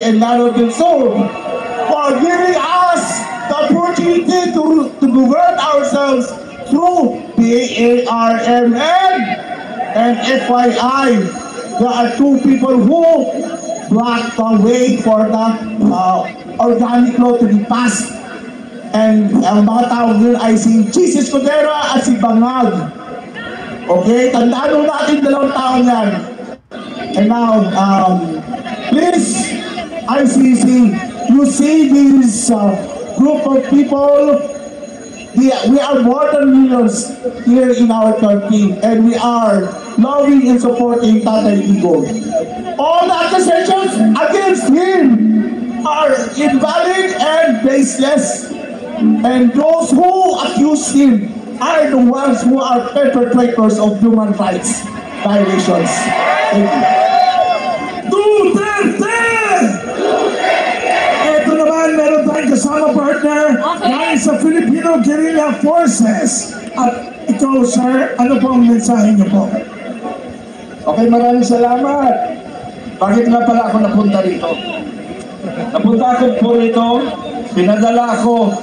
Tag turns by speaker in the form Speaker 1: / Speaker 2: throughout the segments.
Speaker 1: and Lalo del Sur for giving us the opportunity to govern ourselves through PARMN. And FYI, there are two people who blocked the way for the organic law to be passed. And ang mga tao yun ay si Jesus Codera at si Bangag. Okay, tandaan natin dalawang tao yan. And now, please, ICC, you see this group of people, we are more than millions here in our country, and we are loving and supporting Tatay Digong. All the accusations against him are invalid and baseless, and those who accuse him are the ones who are perpetrators of human rights violations. Thank you.
Speaker 2: Duterte! Ito naman, meron tayong kasama partner na sa Filipino Guerrilla Forces. At ikaw, sir, ano po ang mensahe niyo po?
Speaker 3: Okay, maraming salamat. Bakit nga pala ako napunta rito? Napunta ako po rito, pinadala ako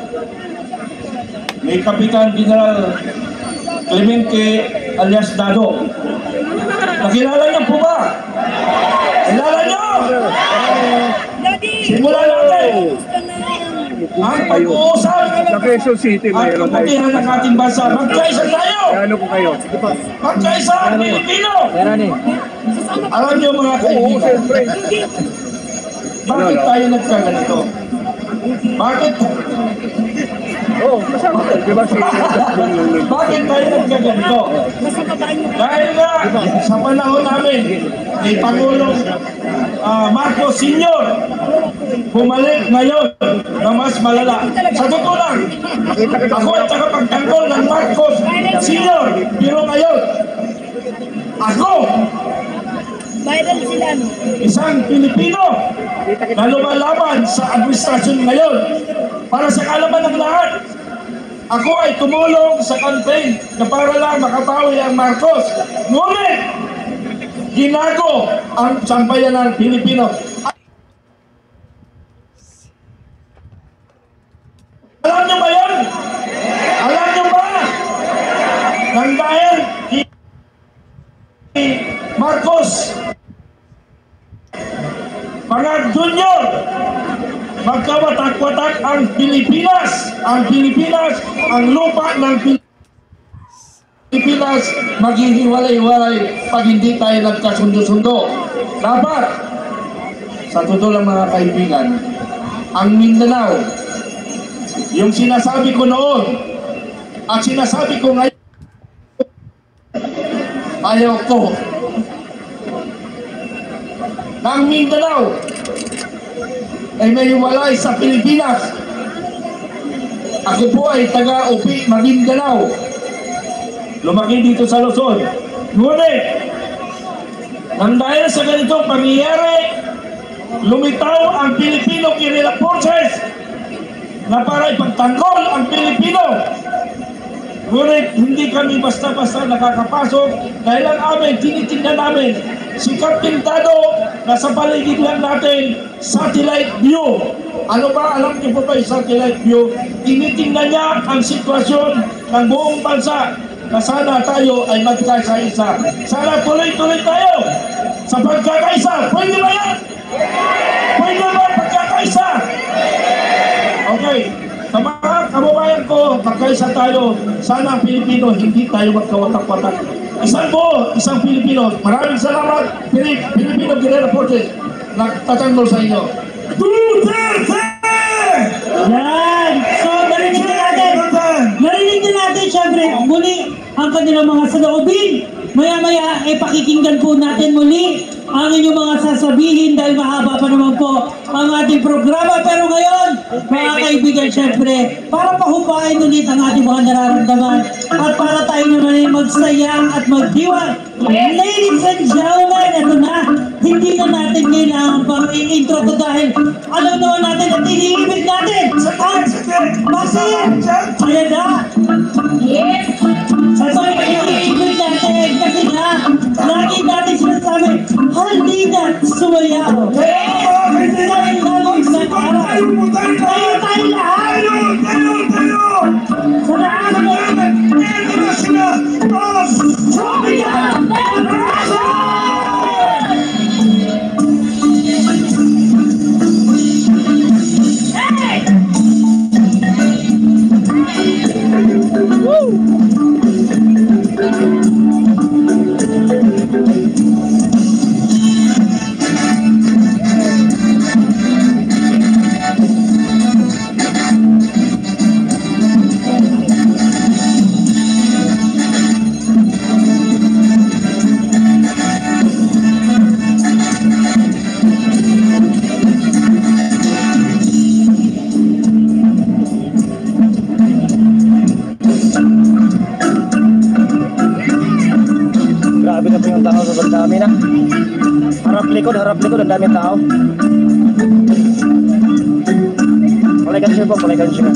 Speaker 3: ni Kapitan General Clemente alias Dado. Nakilala niyo po ba? Kilala niyo? Simulan natin ang pag-uusap
Speaker 4: Sa Quezon City
Speaker 3: at kapatiran ng ating bansa. Magkaisa tayo!
Speaker 4: Ano po kayo?
Speaker 3: Magkaisa ang Pilipino! Alam niyo mga kaibigan, bakit tayo nagkaganito? Bakit? Bakit tayo nagkaganito? Dahil nga sa panahon namin ni Pangulong Marcos Sr. bumalik ngayon na mas malala. Sa totoo lang, ako ay tagapagtanggol ng Marcos Sr. Pero ngayon, ako isang Pilipino na lumalaban sa administrasyon ngayon para sa kalaban ng lahat. Ako ay tumulong sa campaign na para lang makapawi ang Marcos. Ngunit, ginago ang sambayanan ng Pilipino. Alam niyo ba yan? Alam niyo ba? Nang dahil Marcos Pangag Junior, magkawatak-watak ang Pilipinas. Ang Pilipinas, ang lupa ng Pilipinas, maghihiwalay-hiwalay pag hindi tayo nagkasundo-sundo. Dapat, sa totoo lang mga kaibigan, ang Mindanao, yung sinasabi ko noon at sinasabi ko ngayon, ayaw ko ng Mindanao ay may walay sa Pilipinas. Ako po ay taga-Upi, Maguindanao. Lumaki dito sa Luzon. Ngunit, nang dahil sa ganitong pangyayari, lumitaw ang Filipino Guerrilla Forces na para ipagtanggol ang Pilipino. Ngunit hindi kami basta-basta nakakapasok dahil ang amin, tinitingnan namin si Captain Dado na sa paligid lang natin, satellite view. Ano ba? Alam niyo po ba yung satellite view? Tinitingnan niya ang sitwasyon ng buong bansa na sana tayo ay magkaisa-isa. Sana tuloy-tuloy tayo sa pagkakaisa. Pwede ba yan? Pwede ba pagkakaisa? Okay. Sa mga kababayan ko, magkaisa tayo. Sana ang Pilipino, hindi tayo magkawatak-watak. Isang Pilipino. Maraming salamat, Filipino Guerrilla Forces. Nagtatanggol sa inyo.
Speaker 2: Duterte!
Speaker 5: Yan! So, narinig din natin, syempre, muli ang kanilang mga saloobin. Maya-maya, pakikinggan po natin muli ang inyong mga sasabihin dahil mahaba pa naman po ang ating programa. Pero ngayon, mga kaibigan, syempre, para pahupain ulit ang ating mga nararamdaman at para tayo naman ay magsayang at magdiwang. Ladies and gentlemen, ito na. Hindi na natin kailangan pang i-intro to dahil alam naman natin at iniibig natin ang masaya. Ayan na. Yes. So, iniibig natin kasi nga, lagi natin sinasabi, halina sumayaw.
Speaker 4: likod, harap likod, ang dami tao. Palaikan siya po, palaikan siya.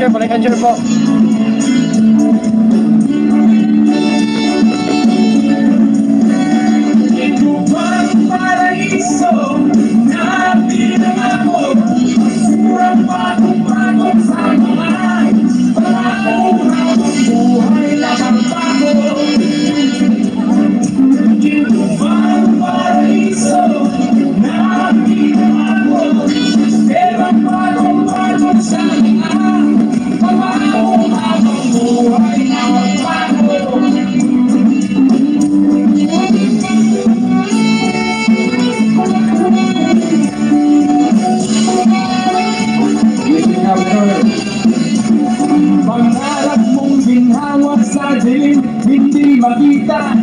Speaker 4: Palaikan siya po.
Speaker 3: Ito bang paraiso na pinangako? Murang patong-patong sa mga pangako-hakong buhay na pagbago. Ito bang paraiso na pinangako? Merang patong-patong sa mga pangako-hakong buhay na pagbago. Pangarap mong ginhawa sa dilim, hindi makita.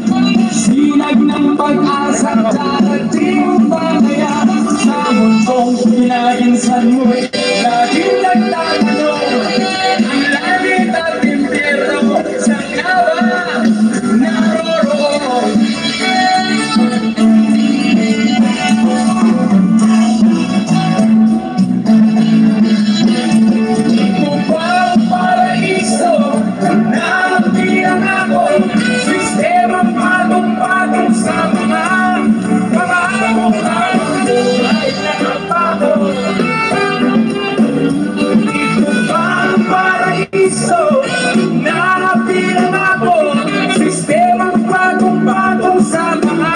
Speaker 3: Sinag ng pag-asa, darating ba kaya? Sa mundong pinaginsan mo'y laging nagtatanong. Ang langit at impyerno, saan ka ba naroroon? Sistema patong-patong sa mga pangako-hakong buhay na pagbago. Ito ba ang paraiso na pinangako? Sistema patong-patong sa mga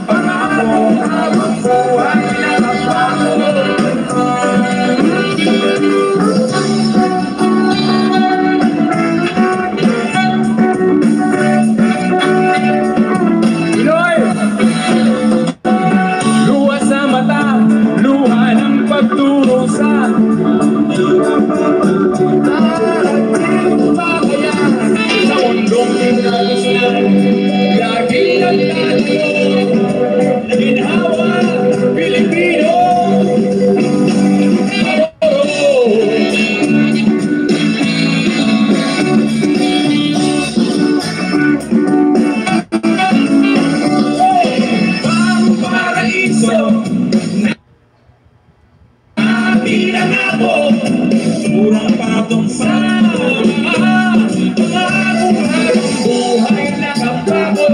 Speaker 3: pangako-hakong buhay na pagbago. Pagdurusa darating ba kaya? Sa mundong pinagisnan, laging nagtatanong. Ginhawa, Pilipino, ang paraiso pinangako, murang patong sa mga pangako-hakong buhay na pagbago.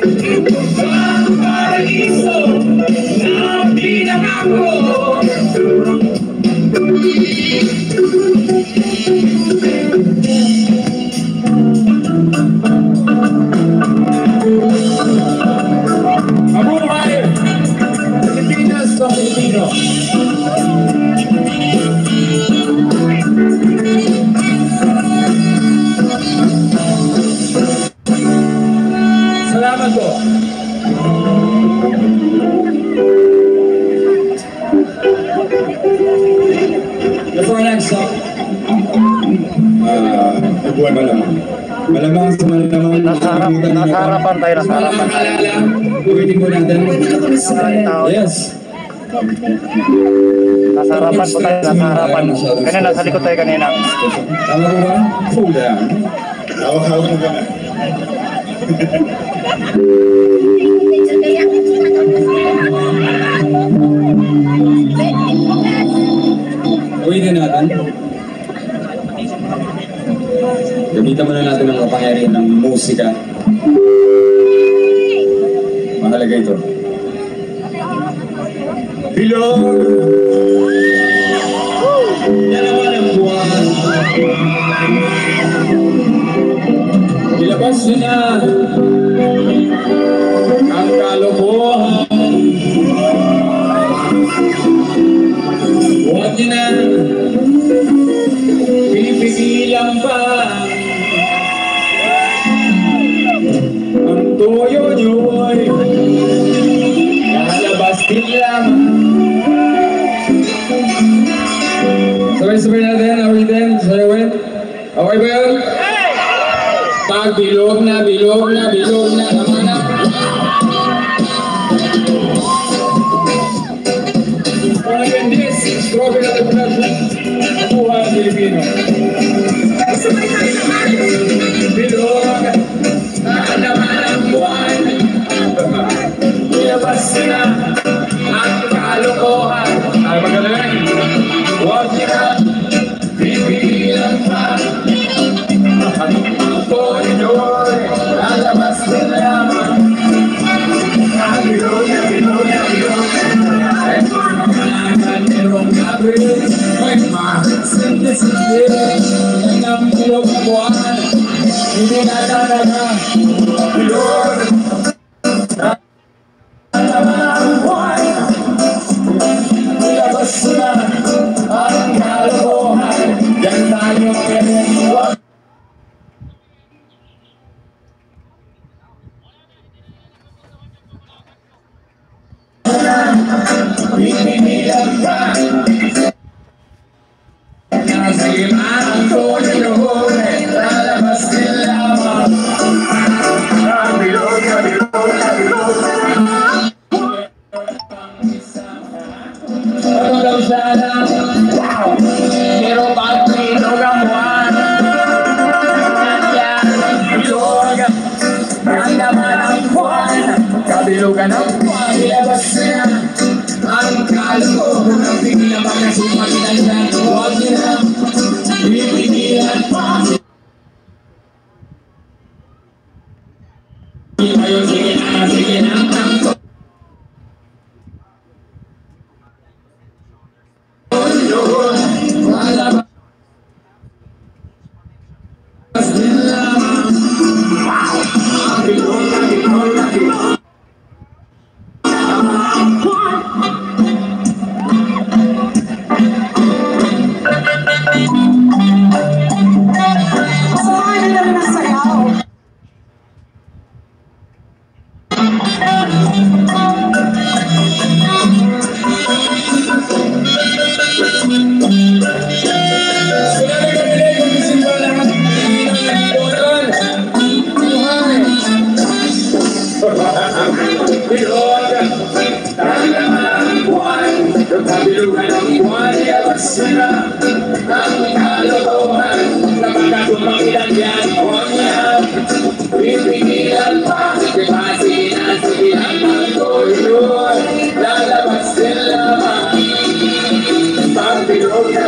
Speaker 3: Ito ba ang paraiso na pinangako? Mabuhay Pilipinas sa Pilipino. Salamat po. Before next up,
Speaker 6: buwan malamang. Malamang sa malamang.
Speaker 4: Nasa harapan tayo, nasa harapan.
Speaker 6: Ulitin po natin. Yes.
Speaker 4: Nasa harapan po tayo, nasa harapan. Kanina, nasa likod tayo kanina.
Speaker 6: Tama po ba? Hold down.
Speaker 1: Hawak-hawak mo ka na.
Speaker 6: Gagawin natin. Gamitan muna natin ang kapangyarihan ng musika. Mahalaga ito. Bilog! Dalawa ng buwan. Ilabas niyo na ang kalokohan. Huwag niyo na pinipigilan pa ang toyo niyo'y lalabas din lamang. Sabay-sabay natin, awitin, sayawin. Okay ba yun? Pag bilog na, tama na. Para ganyan, strobe na ito na buhay ang Pilipino. Bilog, nakalaman ang buwan. Ilabas na ang kalokohan. Ay, magaling. Huwag niya pipigilan pa. Ang toyo'y lalabas din lamang. Ang bilog na. Merong gabi, may masindi-sindi ng bilog na buwan. Hindi na talaga bilog. Lalabas ang buwan. Ilabas na ang kalokohan. Yan tayo pinag-iwag. Pinipigilan ka. Sige man, toyo lalabas din lamang. Ang bilog na. Ano daw sana? Pero pag bilog ang buwan, nandiyan bilog ang laman ang buwan. Kabilugan ang buwan, ilabas niya ang kalokohan. Ang pigilan pa na sumagitan dyan. Huwag niya pipigilan pa. Sige na. Lalabas din lamang. Bilog na. Kabilugan ang buwan, ilabas na ang kalokohan. Napagkatumpang ilan yan, huwag niya pipigilan pa. Sige ang toyo lalabas din lamang. Pag bilog na.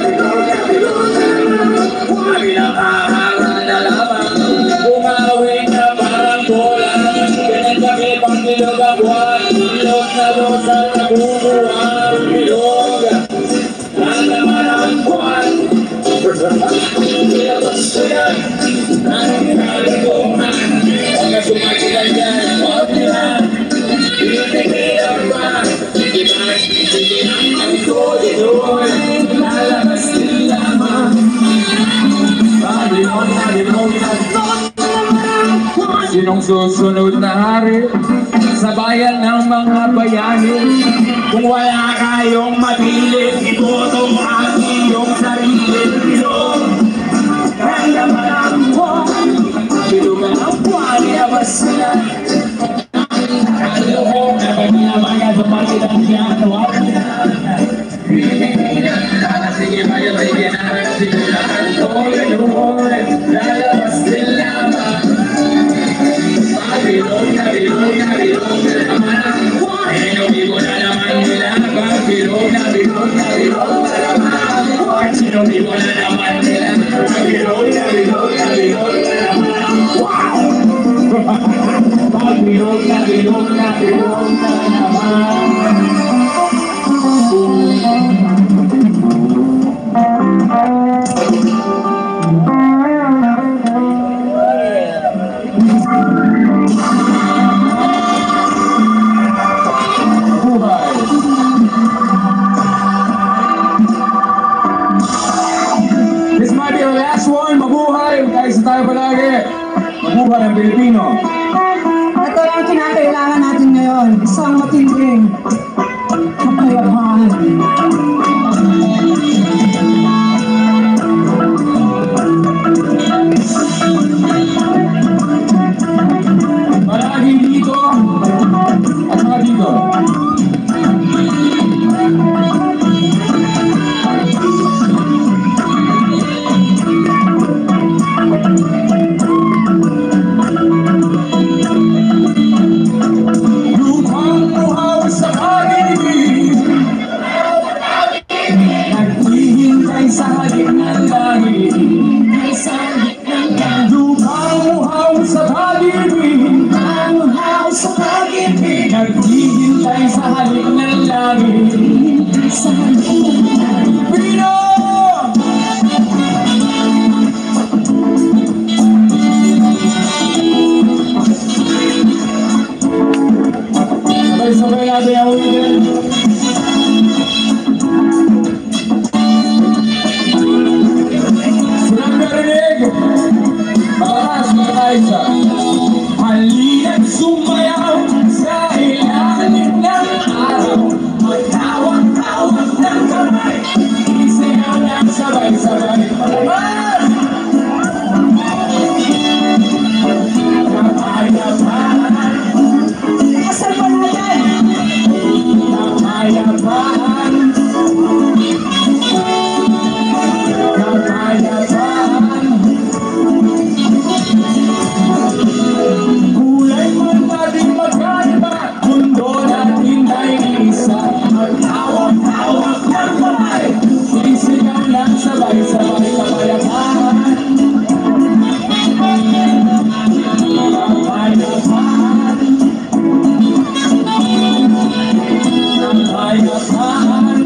Speaker 6: Pinakaharang na lamang. Bumawin na parang bola. Ganyan kami pang bilog ang buwan. Bilog na losal na bumuhan. Bilog lalaman ang buwan. Ilabas ko yan ang kalokohan. Huwag na sumagitan dyan. Huwag nila pinipigilan pa. Sige ang toyo lalabas din lamang. Bilog na. Sinong susunod na hari sa bayan ng mga bayani? Kung wala kayong mabilis, iboto mo ang iyong sarili. Bilog ang laman ang buwan. Bilugan ang buwan, ilabas na kalokohan. Napaginabayan sa pagkilang siya. Huwag na sige bayan, sige na. Ang toyo lalabas din lamang. Bilog na. Hindi mo na naman nila. Bilog na. Bilog na, bilog na, bilog na naman. This might be our last one. Mabuhay! Guys, tayo palagi. Mabuhay ang Pilipino.
Speaker 7: Ito lang kinakailangan natin ngayon. Isang matinding kapayapaan.
Speaker 6: Palagi dito at saka dito. Sa halik ng langit, lumaw sa pag-ibig, naghihintay sa halik ng langit, Pino! Sabay-sabay natin ang ulitin. Halina't sumayaw sa ilalim ng araw, magtawag-tawag ng kamay, isigaw ng sabay-sabay palabas. Kapayapaan, asal pa natin? Kapayapaan, kapayapaan. Kulay man natin magkaiba, mundo natin ay isa. Magtawag-tawag ng kamay, isigaw lang sabay-sabay kapayapaan. Kapayapaan, kapayapaan, kapayapaan.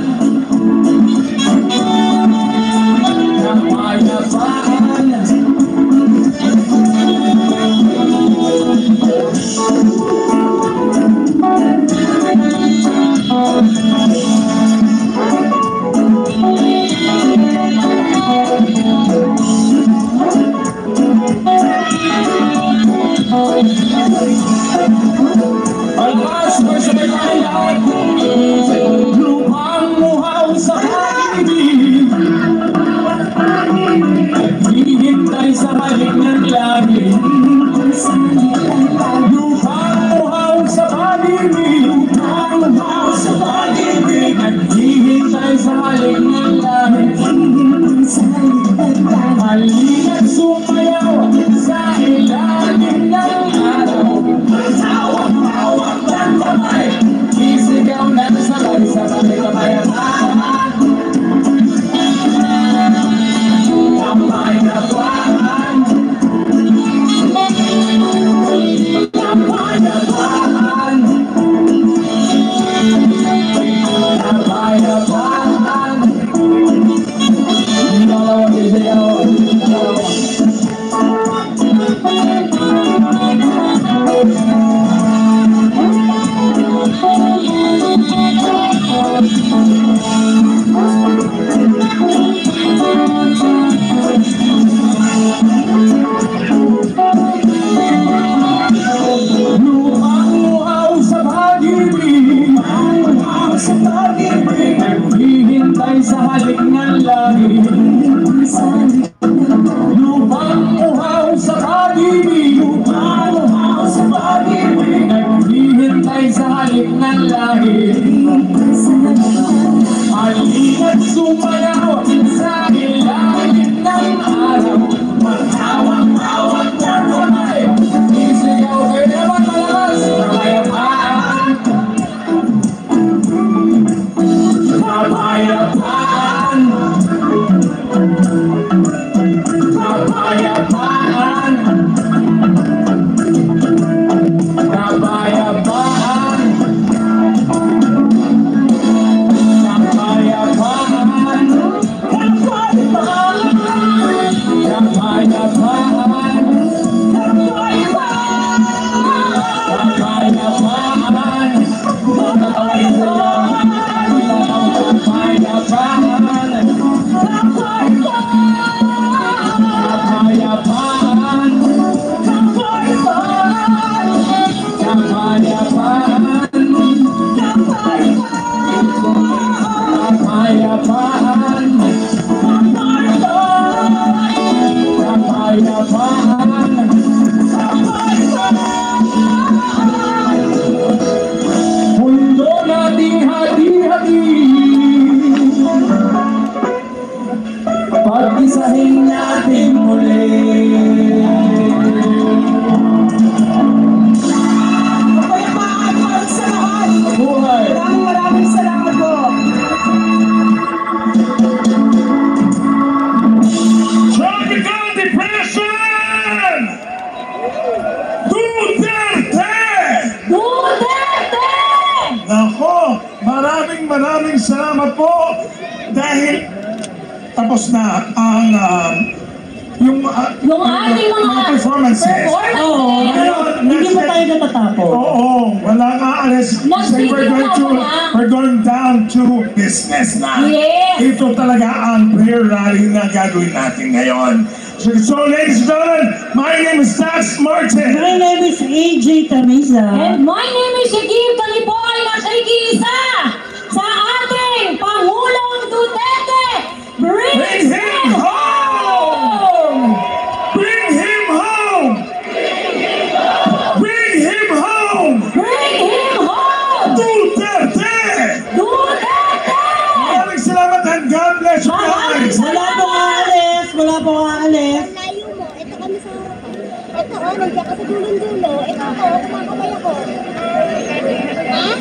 Speaker 6: Almas, sabay tayo lahat. Lupang muhaw sa pag-ibig, naghihintay sa halik ng langit. Lupang muhaw sa pag-ibig, naghihintay sa halik ng langit. Halina't sumayaw sa ilalim ng araw, magtawag-tawag ng kamay, isigaw ng sabay-sabay kapayapaan. Kapayapaan, kapayapaan, kapayapaan. Dalawa, dalawa, dalawa. Lumaw sa pag-ibig, naghihintay sa halik ng langit. Lupang uhaw sa pag-ibig, naghihintay sa halik ng langit. Halina't sumayaw sa ilalim ng araw, magtawag-tawag ng kamay, isigaw kayo naman malakas, kapayapaan. Kapayapaan, kapayapaan, kapayapaan. kapayapaan sa bansa. Mundo nating hati-hati, pag-isahin natin muli.
Speaker 7: Kapayapaan para sa lahat.
Speaker 6: Buhay!
Speaker 7: Maraming salamat po.
Speaker 2: Tropical Depression! Duterte!
Speaker 5: Duterte!
Speaker 2: Nako, maraming salamat po dahil tapos na ang yung
Speaker 5: ating mga
Speaker 2: performances.
Speaker 5: Oo, hindi pa tayo natatapos.
Speaker 2: Oo, wala nga alas.
Speaker 5: Next
Speaker 2: We're going down to business na.
Speaker 5: Yes.
Speaker 2: Ito talaga ang prayer rally na gagawin natin ngayon. So ladies and gentlemen, my name is Dax Martin.
Speaker 5: My name is AJ Tamiza.
Speaker 8: And my name is Shakib Talipoy na nakikiisa sa ating Pangulong Duterte. Bring
Speaker 2: him home! Bring him home! Bring him home!
Speaker 8: Bring him home!
Speaker 2: Duterte!
Speaker 8: Duterte!
Speaker 2: Maraming salamat and God bless you guys!
Speaker 5: Wala pong aalis. Wala pong aalis.
Speaker 9: Layo mo. Ito kami sa harapan. Ito, nandiyan ka sa dulong-dulo. Ito, kumakabay ako. Ha?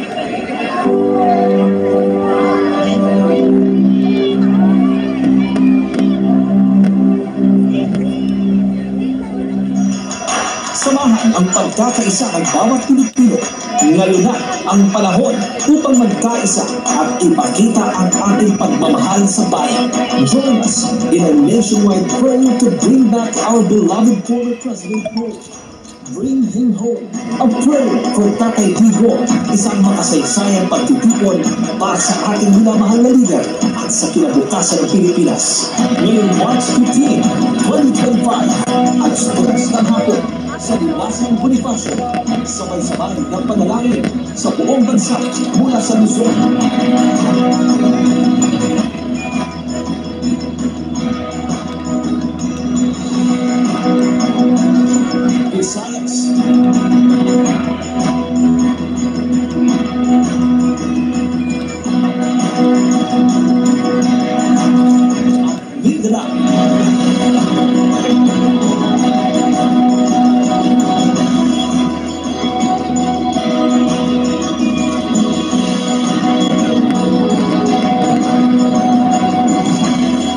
Speaker 10: Samahan ang pagkakaisa ng bawat Pilipino. Ngayon na ang panahon upang magkaisa at ipakita ang ating pagmamahal sa bayan. Join us in a nationwide prayer to bring back our beloved former President Marcos. Bring him home. A prayer for Tatay Digong, isang makasaysayang pagtitipon para sa ating minamahal na leader at sa kinabukasan ng Pilipinas. Ngayong March 15, 2025 at oras ng hapon sa Dilasang Bonifacio, sabay-sabay ng panalangin sa buong bansa mula sa Luzon. Visayas, Mindanao,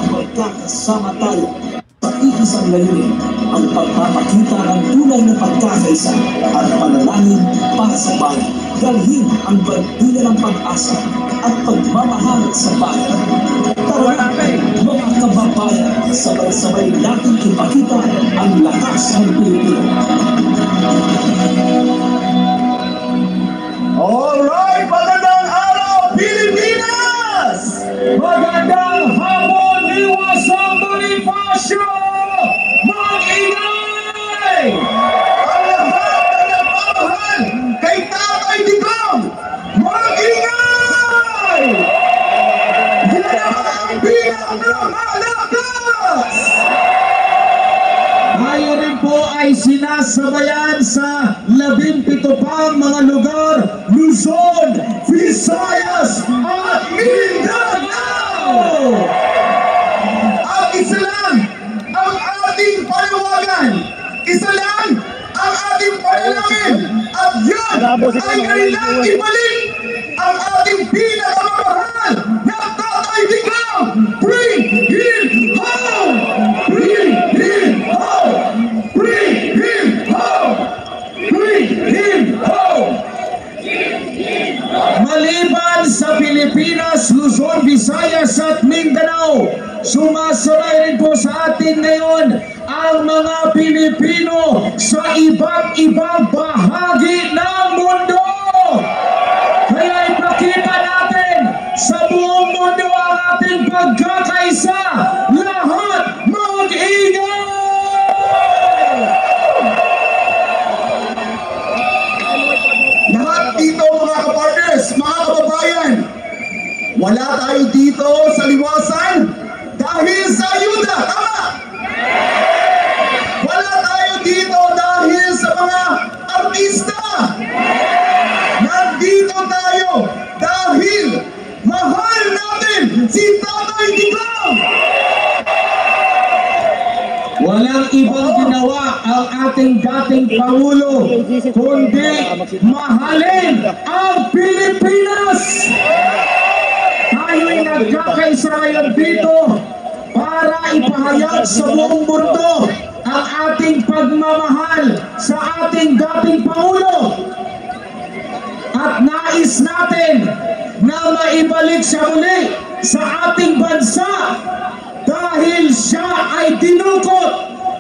Speaker 10: magkakasama tayo sa iisang layunin, ang pagpapakita ng tunay na pagkakaisa at panalangin para sa bayan. Dalhin ang bandila ng pag-asa at pagmamahal sa bayan. Tara, mga kababayan, sabay-sabay natin ipakita ang lakas ng Pilipino.
Speaker 1: Alright, magandang araw, Pilipinas!
Speaker 6: Magandang hapon, Liwasang Bonifacio! Mag-ingay!
Speaker 1: Ang lahat na nagmamahal kay Tatay Digong, mag-ingay! Yan ang pinakamalakas!
Speaker 10: Tayo rin po ay sinasabayan sa 17 pang mga lugar, Luzon, Visayas at Mindanao!
Speaker 1: At isa lang ang ating panawagan, isa lang ang ating panalangin, at yun ay kailangang ibalik ang ating pinakamamahal na Tatay Digong! Bring him home! Bring him home! Bring him home! Bring him home!
Speaker 10: Maliban sa Pilipinas, Luzon, Visayas at Mindanao, sumasabay rin po sa atin ngayon ang mga Pilipino sa iba't ibang bahagi ng mundo. Kaya ipakita natin sa buong mundo ang ating pagkakaisa. Lahat mag-ingay!
Speaker 1: Lahat dito mga kapartners, mga kababayan, wala tayo dito sa liwasan dahil sa ayuda, tama?
Speaker 6: ibang ginawa ang ating dating Pangulo, kundi mahalin ang Pilipinas. Tayo'y nagkakaisa ngayon dito para ipahayag sa buong mundo ang ating pagmamahal sa ating dating Pangulo. At nais natin na maibalik siya muli sa ating bansa dahil siya ay dinukot,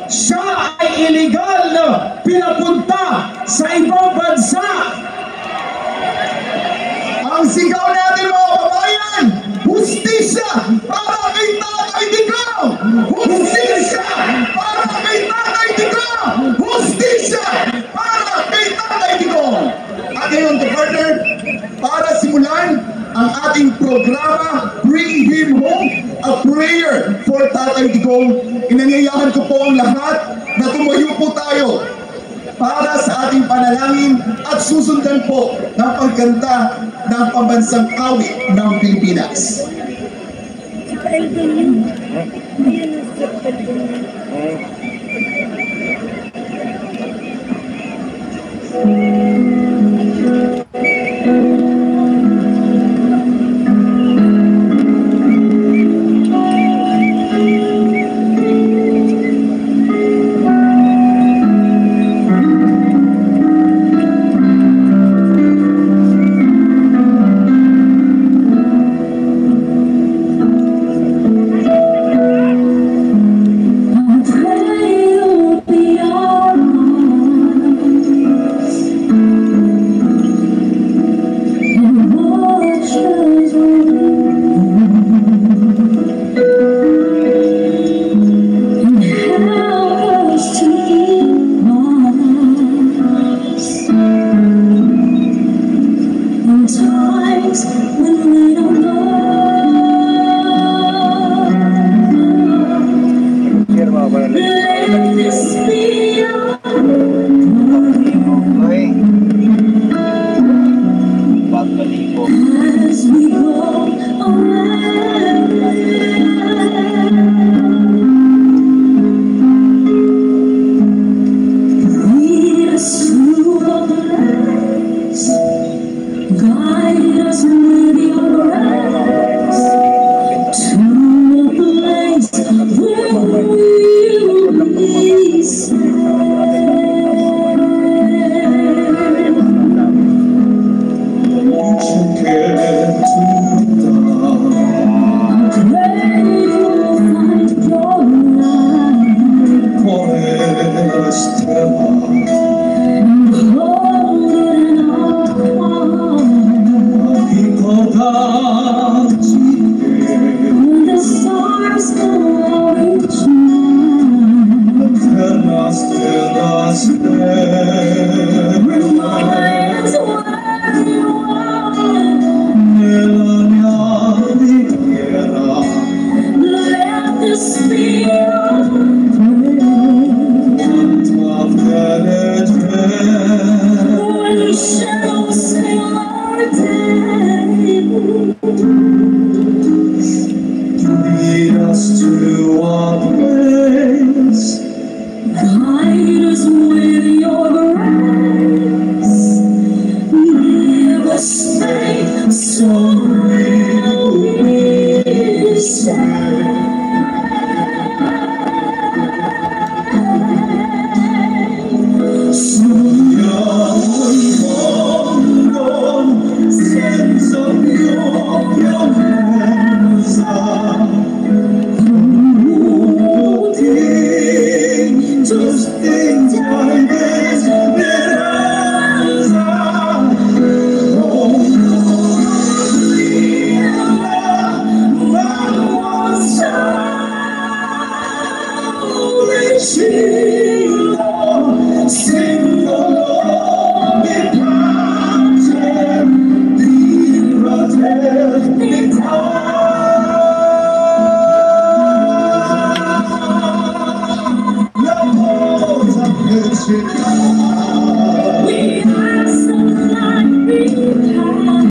Speaker 6: siya ay illegal na pinapunta sa ibang bansa.
Speaker 1: Ang sigaw natin mga kabayan, hustisya para kay Tatay Digong! Hustisya para kay Tatay Digong! Hustisya para kay Tatay Digong! At ngayon, partner, para simulan ang ating programa, Bring Him Home, a prayer for Tatay Digong, inanyayahan ko po ang lahat na tumayo po tayo para sa ating panalangin at susundan po ng pagkanta ng pambansang awit ng Pilipinas.
Speaker 11: Guide us with